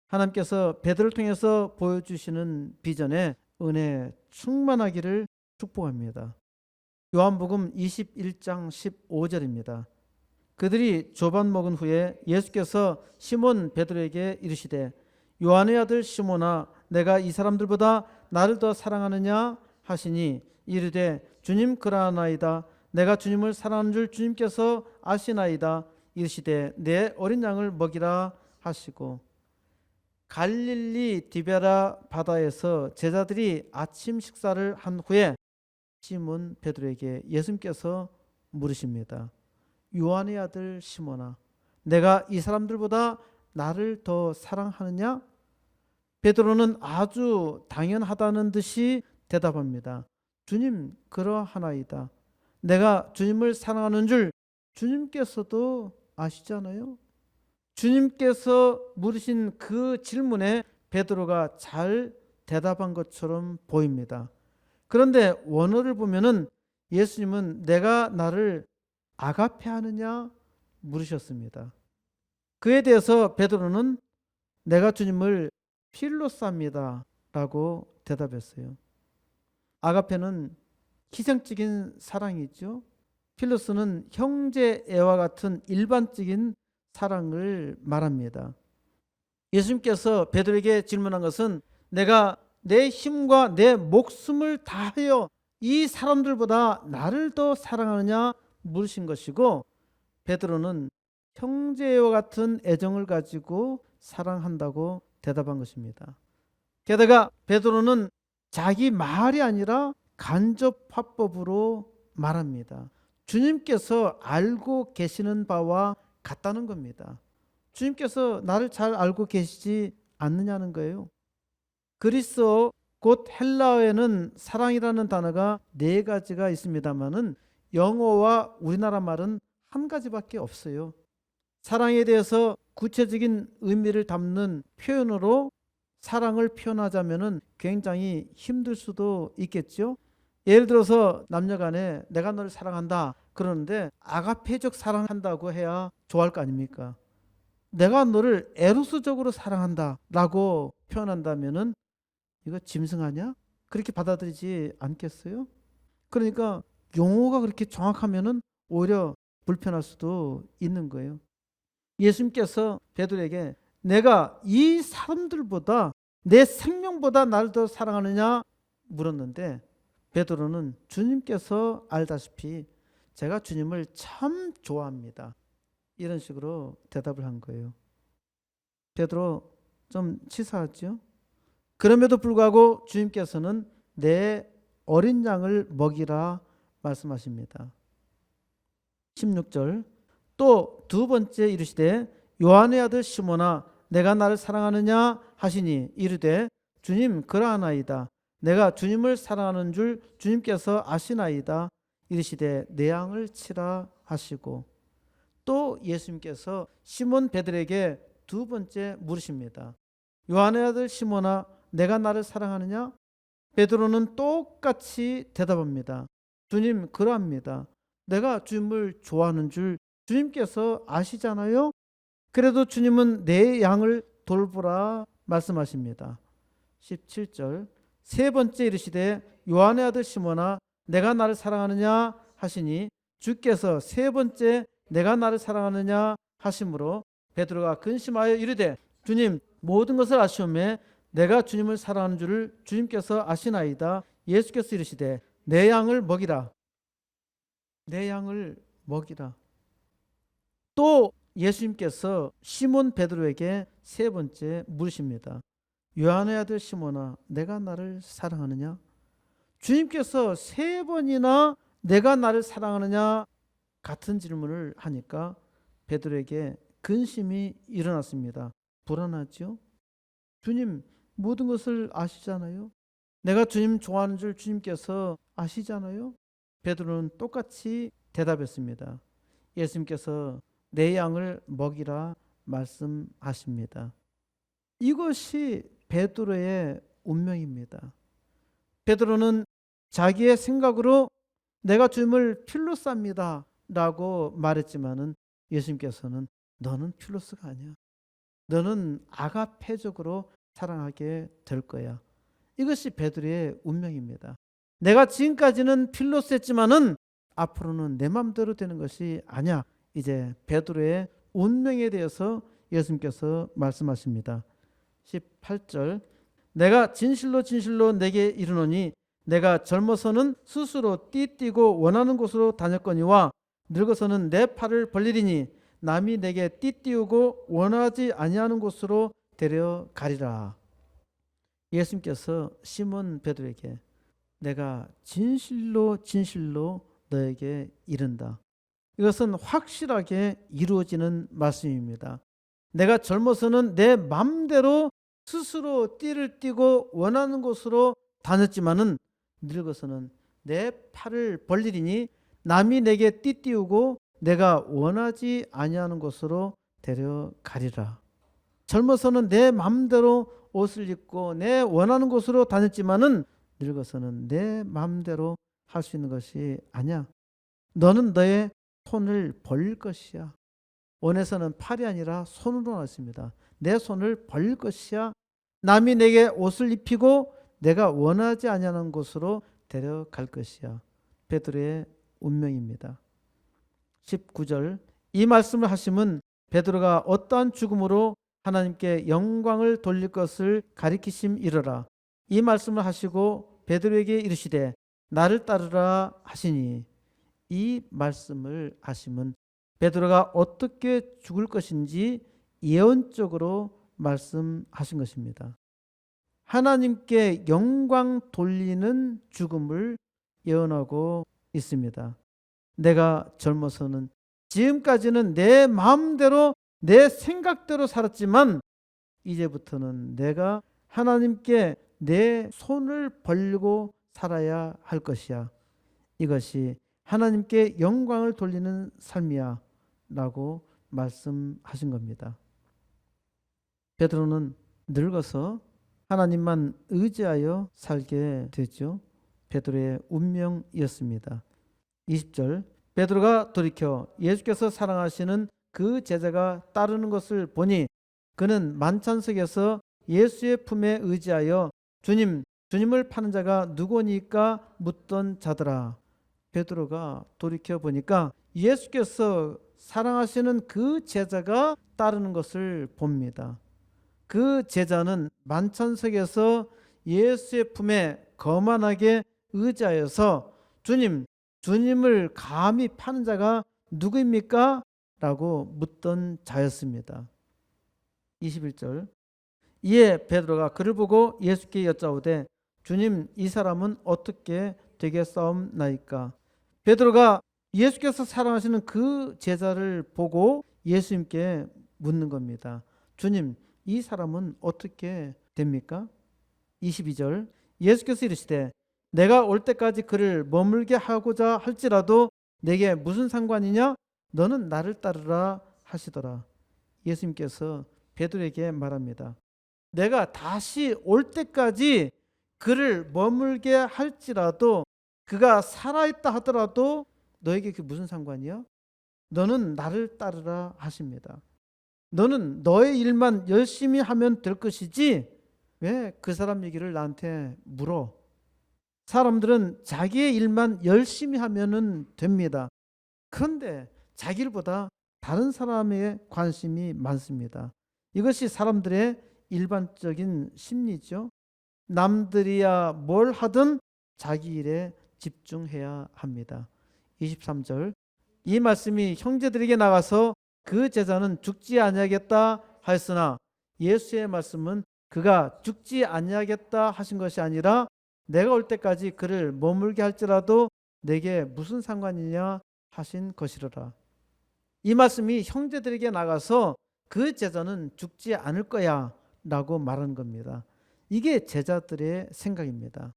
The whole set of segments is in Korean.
하나님께서 베드로를 통해서 보여주시는 비전에 은혜 충만하기를 축복합니다. 요한복음 21장 15절입니다. 그들이 조반 먹은 후에 예수께서 시몬 베드로에게 이르시되 요한의 아들 시몬아 내가 이 사람들보다 나를 더 사랑하느냐 하시니 이르되 주님 그러하나이다. 내가 주님을 사랑하는 줄 주님께서 아시나이다. 이르시되 내 어린 양을 먹이라 하시고 갈릴리 디베라 바다에서 제자들이 아침 식사를 한 후에 시몬 베드로에게 예수님께서 물으십니다. 요한의 아들 시몬아 내가 이 사람들보다 나를 더 사랑하느냐? 베드로는 아주 당연하다는 듯이 대답합니다. 주님 그러하나이다. 내가 주님을 사랑하는 줄 주님께서도 아시잖아요. 주님께서 물으신 그 질문에 베드로가 잘 대답한 것처럼 보입니다. 그런데 원어를 보면은 예수님은 내가 나를 아가페 하느냐 물으셨습니다. 그에 대해서 베드로는 내가 주님을 필로사입니다 라고 대답했어요. 아가페는 희생적인 사랑이죠. 필로스는 형제애와 같은 일반적인 사랑을 말합니다. 예수님께서 베드로에게 질문한 것은 내가 내 힘과 내 목숨을 다하여 이 사람들보다 나를 더 사랑하느냐 물으신 것이고 베드로는 형제와 같은 애정을 가지고 사랑한다고 대답한 것입니다. 게다가 베드로는 자기 말이 아니라 간접 화법으로 말합니다. 주님께서 알고 계시는 바와 같다는 겁니다. 주님께서 나를 잘 알고 계시지 않느냐는 거예요. 그리스어 곧 헬라어에는 사랑이라는 단어가 4가지가 있습니다만은 영어와 우리나라 말은 한 가지밖에 없어요. 사랑에 대해서 구체적인 의미를 담는 표현으로 사랑을 표현하자면은 굉장히 힘들 수도 있겠죠. 예를 들어서 남녀간에 내가 너를 사랑한다 그러는데 아가페적 사랑한다고 해야 좋아할 거 아닙니까? 내가 너를 에로스적으로 사랑한다 라고 표현한다면은 이거 짐승하냐? 그렇게 받아들이지 않겠어요? 그러니까 용어가 그렇게 정확하면은 오히려 불편할 수도 있는 거예요. 예수님께서 베드로에게 내가 이 사람들보다 내 생명보다 나를 더 사랑하느냐 물었는데 베드로는 주님께서 알다시피 제가 주님을 참 좋아합니다. 이런 식으로 대답을 한 거예요. 베드로 좀 치사하죠? 그럼에도 불구하고 주님께서는 내 어린 양을 먹이라 말씀하십니다. 16절 또 두 번째 이르시되 요한의 아들 시몬아 내가 나를 사랑하느냐 하시니 이르되 주님 그러하나이다. 내가 주님을 사랑하는 줄 주님께서 아시나이다. 이르시되 내 양을 치라 하시고 또 예수님께서 시몬 베드로에게 두 번째 물으십니다. 요한의 아들 시몬아 내가 나를 사랑하느냐? 베드로는 똑같이 대답합니다. 주님 그러합니다. 내가 주님을 좋아하는 줄 주님께서 아시잖아요. 그래도 주님은 내 양을 돌보라 말씀하십니다. 17절 세 번째 이르시되 요한의 아들 시몬아 내가 나를 사랑하느냐 하시니 주께서 세 번째 내가 나를 사랑하느냐 하심으로 베드로가 근심하여 이르되 주님 모든 것을 아시오매 내가 주님을 사랑하는 줄을 주님께서 아시나이다. 예수께서 이르시되 내 양을 먹이라. 내 양을 먹이라. 또 예수님께서 시몬 베드로에게 세 번째 물으십니다. 요한의 아들 시몬아 내가 나를 사랑하느냐? 주님께서 세 번이나 내가 나를 사랑하느냐 같은 질문을 하니까 베드로에게 근심이 일어났습니다. 불안하죠? 주님 모든 것을 아시잖아요. 내가 주님 좋아하는 줄 주님께서 아시잖아요. 베드로는 똑같이 대답했습니다. 예수님께서 내 양을 먹이라 말씀하십니다. 이것이 베드로의 운명입니다. 베드로는 자기의 생각으로 내가 주님을 필로스합니다 라고 말했지만은 예수님께서는 너는 필로스가 아니야. 너는 아가페적으로 사랑하게 될 거야. 이것이 베드로의 운명입니다. 내가 지금까지는 필로스 했지만은 앞으로는 내 마음대로 되는 것이 아니야. 이제 베드로의 운명에 대해서 예수님께서 말씀하십니다. 18절 내가 진실로 진실로 내게 이르노니 내가 젊어서는 스스로 띠뛰고 원하는 곳으로 다녔거니와 늙어서는 내 팔을 벌리리니 남이 내게 띠띠우고 원하지 아니하는 곳으로 데려가리라. 예수님께서 시몬 베드로에게 내가 진실로 진실로 너에게 이른다. 이것은 확실하게 이루어지는 말씀입니다. 내가 젊어서는 내 맘대로 스스로 띠를 띠고 원하는 곳으로 다녔지만은 늙어서는 내 팔을 벌리리니 남이 내게 띠띠우고 내가 원하지 아니하는 곳으로 데려가리라. 젊어서는 내 맘대로 옷을 입고 내 원하는 곳으로 다녔지만은 늙어서는 내 맘대로 할 수 있는 것이 아니야. 너는 너의 손을 벌릴 것이야. 원에서는 팔이 아니라 손으로 나왔습니다. 내 손을 벌릴 것이야. 남이 내게 옷을 입히고 내가 원하지 아니하는 곳으로 데려갈 것이야. 베드로의 운명입니다. 19절 이 말씀을 하심은 베드로가 어떠한 죽음으로 하나님께 영광을 돌릴 것을 가리키심이러라. 이 말씀을 하시고 베드로에게 이르시되 나를 따르라 하시니 이 말씀을 하심은 베드로가 어떻게 죽을 것인지 예언적으로 말씀하신 것입니다. 하나님께 영광 돌리는 죽음을 예언하고 있습니다. 내가 젊어서는 지금까지는 내 마음대로 내 생각대로 살았지만 이제부터는 내가 하나님께 내 손을 벌리고 살아야 할 것이야. 이것이 하나님께 영광을 돌리는 삶이야 라고 말씀하신 겁니다. 베드로는 늙어서 하나님만 의지하여 살게 되죠. 베드로의 운명이었습니다. 20절 베드로가 돌이켜 예수께서 사랑하시는 그 제자가 따르는 것을 보니 그는 만찬석에서 예수의 품에 의지하여 주님을 파는 자가 누구니까 묻던 자더라. 베드로가 돌이켜 보니까 예수께서 사랑하시는 그 제자가 따르는 것을 봅니다. 그 제자는 만찬석에서 예수의 품에 거만하게 의지하여서 주님을 감히 파는 자가 누구입니까? 라고 묻던 자였습니다. 21절 이에 베드로가 그를 보고 예수께 여짜오되 주님 이 사람은 어떻게 되겠사옵나이까? 베드로가 예수께서 사랑하시는 그 제자를 보고 예수님께 묻는 겁니다. 주님 이 사람은 어떻게 됩니까? 22절 예수께서 이르시되 내가 올 때까지 그를 머물게 하고자 할지라도 내게 무슨 상관이냐? 너는 나를 따르라 하시더라. 예수님께서 베드로에게 말합니다. 내가 다시 올 때까지 그를 머물게 할지라도 그가 살아있다 하더라도 너에게 그게 무슨 상관이야? 너는 나를 따르라 하십니다. 너는 너의 일만 열심히 하면 될 것이지 왜 그 사람 얘기를 나한테 물어? 사람들은 자기의 일만 열심히 하면 됩니다. 그런데 자기 일보다 다른 사람의 관심이 많습니다. 이것이 사람들의 일반적인 심리죠. 남들이야 뭘 하든 자기 일에 집중해야 합니다. 23절 이 말씀이 형제들에게 나가서 그 제자는 죽지 아니하겠다 하였으나 예수의 말씀은 그가 죽지 아니하겠다 하신 것이 아니라 내가 올 때까지 그를 머물게 할지라도 내게 무슨 상관이냐 하신 것이로라. 이 말씀이 형제들에게 나가서 그 제자는 죽지 않을 거야 라고 말하는 겁니다. 이게 제자들의 생각입니다.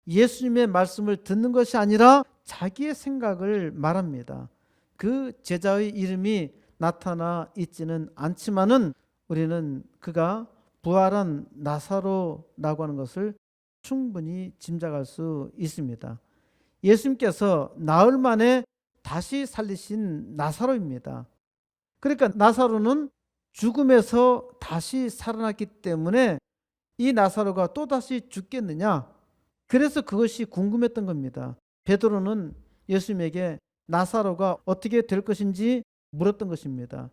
예수님의 말씀을 듣는 것이 아니라 자기의 생각을 말합니다. 그 제자의 이름이 나타나 있지는 않지만은 우리는 그가 부활한 나사로라고 하는 것을 충분히 짐작할 수 있습니다. 예수님께서 나흘 만에 다시 살리신 나사로입니다. 그러니까 나사로는 죽음에서 다시 살아났기 때문에 이 나사로가 또다시 죽겠느냐? 그래서 그것이 궁금했던 겁니다. 베드로는 예수님에게 나사로가 어떻게 될 것인지 물었던 것입니다.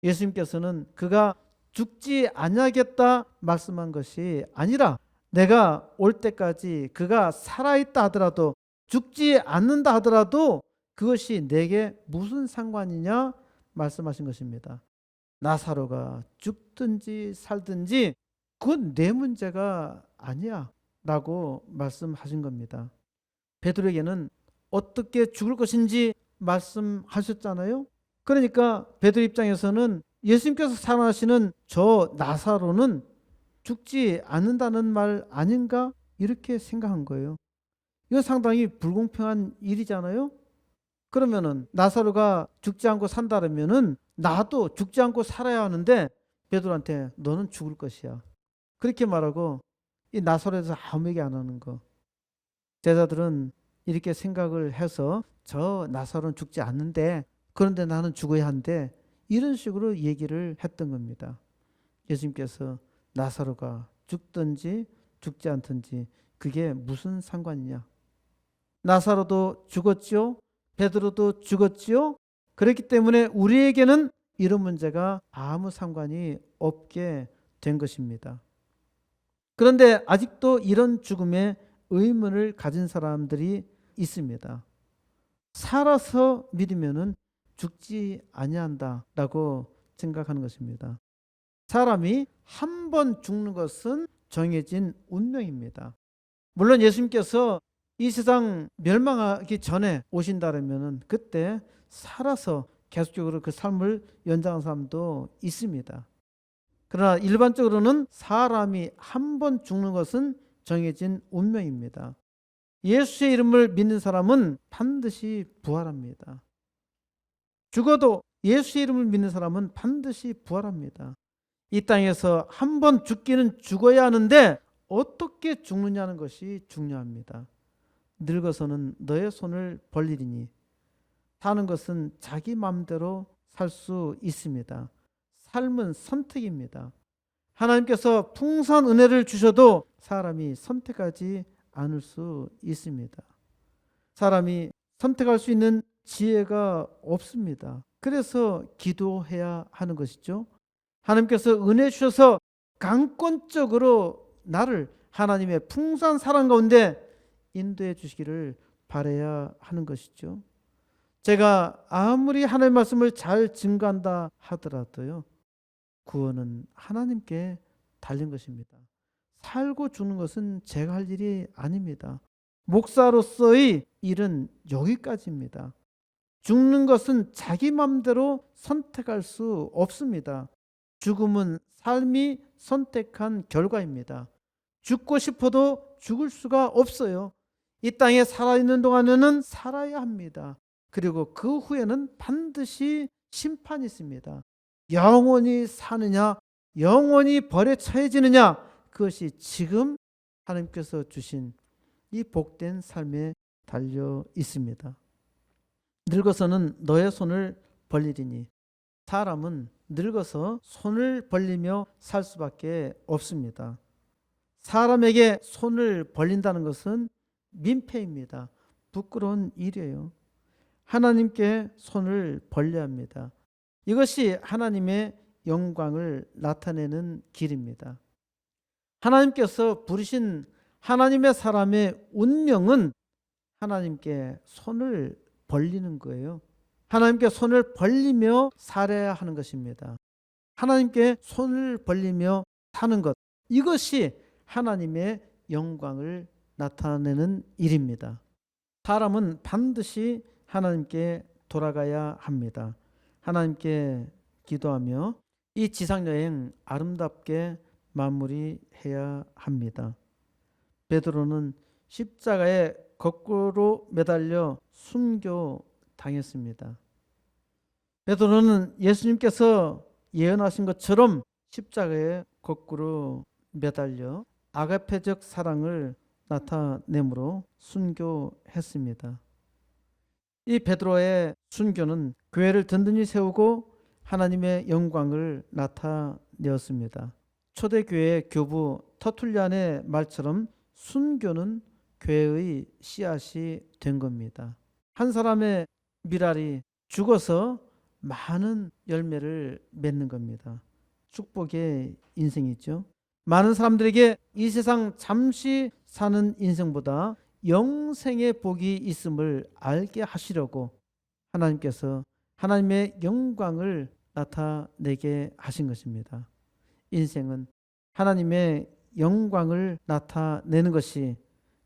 예수님께서는 그가 죽지 아니하겠다 말씀한 것이 아니라 내가 올 때까지 그가 살아있다 하더라도 죽지 않는다 하더라도 그것이 내게 무슨 상관이냐 말씀하신 것입니다. 나사로가 죽든지 살든지 그건 내 문제가 아니야 라고 말씀하신 겁니다. 베드로에게는 어떻게 죽을 것인지 말씀하셨잖아요. 그러니까 베드로 입장에서는 예수님께서 살아나시는 저 나사로는 죽지 않는다는 말 아닌가 이렇게 생각한 거예요. 이건 상당히 불공평한 일이잖아요. 그러면은 나사로가 죽지 않고 산다면은 나도 죽지 않고 살아야 하는데 베드로한테 너는 죽을 것이야. 그렇게 말하고 이 나사로에서 아무 얘기 안 하는 거. 제자들은 이렇게 생각을 해서 저 나사로는 죽지 않는데 그런데 나는 죽어야 한대. 이런 식으로 얘기를 했던 겁니다. 예수님께서 나사로가 죽든지 죽지 않든지 그게 무슨 상관이냐. 나사로도 죽었지요. 베드로도 죽었지요. 그렇기 때문에 우리에게는 이런 문제가 아무 상관이 없게 된 것입니다. 그런데 아직도 이런 죽음에 의문을 가진 사람들이 있습니다. 살아서 믿으면은 죽지 아니한다라고 생각하는 것입니다. 사람이 한 번 죽는 것은 정해진 운명입니다. 물론 예수님께서 이 세상 멸망하기 전에 오신다면은 그때 살아서 계속적으로 그 삶을 연장한 사람도 있습니다. 그러나 일반적으로는 사람이 한 번 죽는 것은 정해진 운명입니다. 예수의 이름을 믿는 사람은 반드시 부활합니다. 죽어도 예수의 이름을 믿는 사람은 반드시 부활합니다. 이 땅에서 한 번 죽기는 죽어야 하는데 어떻게 죽느냐는 것이 중요합니다. 늙어서는 너의 손을 벌리리니 사는 것은 자기 마음대로 살 수 있습니다. 삶은 선택입니다. 하나님께서 풍성한 은혜를 주셔도 사람이 선택하지 않을 수 있습니다. 사람이 선택할 수 있는 지혜가 없습니다. 그래서 기도해야 하는 것이죠. 하나님께서 은혜 주셔서 강권적으로 나를 하나님의 풍성한 사랑 가운데 인도해 주시기를 바라야 하는 것이죠. 제가 아무리 하나님의 말씀을 잘 증거한다 하더라도요. 구원은 하나님께 달린 것입니다. 살고 죽는 것은 제가 할 일이 아닙니다. 목사로서의 일은 여기까지입니다. 죽는 것은 자기 마음대로 선택할 수 없습니다. 죽음은 삶이 선택한 결과입니다. 죽고 싶어도 죽을 수가 없어요. 이 땅에 살아있는 동안에는 살아야 합니다. 그리고 그 후에는 반드시 심판이 있습니다. 영원히 사느냐, 영원히 벌에 처해지느냐, 그것이 지금 하나님께서 주신 이 복된 삶에 달려 있습니다. 늙어서는 너의 손을 벌리리니 사람은 늙어서 손을 벌리며 살 수밖에 없습니다. 사람에게 손을 벌린다는 것은 민폐입니다. 부끄러운 일이에요. 하나님께 손을 벌려야 합니다. 이것이 하나님의 영광을 나타내는 길입니다. 하나님께서 부르신 하나님의 사람의 운명은 하나님께 손을 벌리는 거예요. 하나님께 손을 벌리며 살아야 하는 것입니다. 하나님께 손을 벌리며 사는 것, 이것이 하나님의 영광을 나타내는 일입니다. 사람은 반드시 하나님께 돌아가야 합니다. 하나님께 기도하며 이 지상여행 아름답게 마무리해야 합니다. 베드로는 십자가에 거꾸로 매달려 순교당했습니다. 베드로는 예수님께서 예언하신 것처럼 십자가에 거꾸로 매달려 아가페적 사랑을 나타내므로 순교했습니다. 이 베드로의 순교는 교회를 든든히 세우고 하나님의 영광을 나타내었습니다. 초대교회 교부 터툴리안의 말처럼 순교는 교회의 씨앗이 된 겁니다. 한 사람의 밀알이 죽어서 많은 열매를 맺는 겁니다. 축복의 인생이죠. 많은 사람들에게 이 세상 잠시 사는 인생보다 영생의 복이 있음을 알게 하시려고 하나님께서 하나님의 영광을 나타내게 하신 것입니다. 인생은 하나님의 영광을 나타내는 것이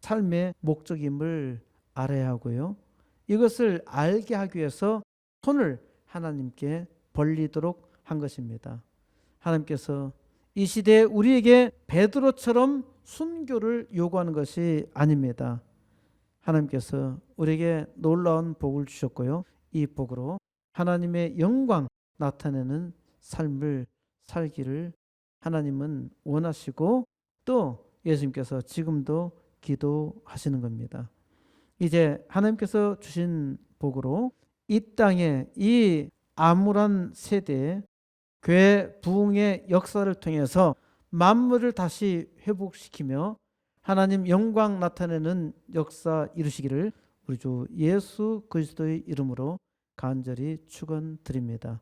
삶의 목적임을 알아야 하고요. 이것을 알게 하기 위해서 손을 하나님께 벌리도록 한 것입니다. 하나님께서 이 시대에 우리에게 베드로처럼 순교를 요구하는 것이 아닙니다. 하나님께서 우리에게 놀라운 복을 주셨고요. 이 복으로 하나님의 영광 나타내는 삶을 살기를 하나님은 원하시고 또 예수님께서 지금도 기도하시는 겁니다. 이제 하나님께서 주신 복으로 이 땅에 이 암울한 세대에 교회 부흥의 역사를 통해서 만물을 다시 회복시키며 하나님 영광 나타내는 역사 이루시기를 우리 주 예수 그리스도의 이름으로 간절히 축원드립니다.